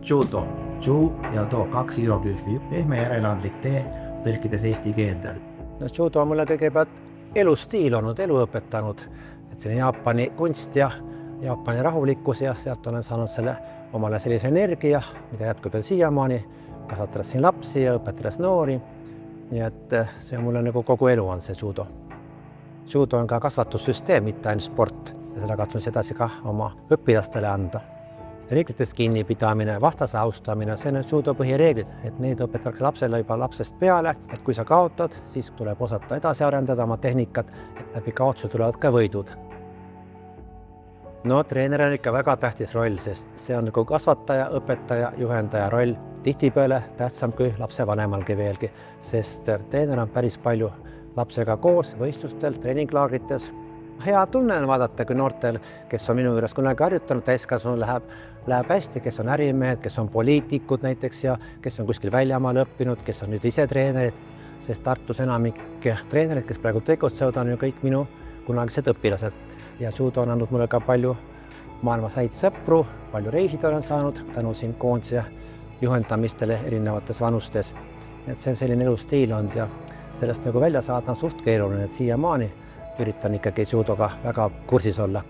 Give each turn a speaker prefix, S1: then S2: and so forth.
S1: Judo. Ju ja do, 2 hieroglüüfi. Pehme järeleandlik tee, tõlkides eesti keelde.
S2: No, judo on mulle kõigepealt elustiil olnud, elu õpetanud. Et see on Jaapani kunst ja Jaapani rahulikkus ja sealt olen saanud selle omale sellise energia, mida jätkub veel siiamaani, kasvatades siin lapsi ja õpetades noori. Nii et see mulle nagu kogu elu on see judo. Judo on ka kasvatussüsteem, mitte ainult sport ja seda katsun edasi ka oma õpilastele anda. Reeglitest kinnipidamine, vastase austamine, see on judo põhireeglid, et neid õpetatakse lapsele juba lapsest peale, et kui sa kaotad, siis tuleb osata edasi arendada oma tehnikat, et läbi kaotuse tulevad ka võidud. No, treener on ikka väga tähtis roll, sest see on nagu kasvataja, õpetaja, juhendaja roll, tihtipeale tähtsam kui lapsevanemalgi veelgi, sest treener on päris palju lapsega koos võistlustel, treeninglaagrites. Hea tunne on vaadata, kui noortel, kes on minu juures kunagi harjutanud, täiskasvanu läheb hästi, kes on ärimehed, kes on poliitikud näiteks ja kes on kuskil väljamaal õppinud, kes on nüüd ise treenerid, sest Tartus enamik treenerid, kes praegu tegutsevad, on ju kõik minu kunagised õpilased. Ja judo on andnud mulle ka palju maailmas häid sõpru, palju reisida olen saanud tänu siin koondise juhendamistele erinevates vanustes. Et see on selline elustiil olnud ja sellest nagu välja saada on suht keeruline, et siiamaani üritan ikkagi judoga väga kursis olla.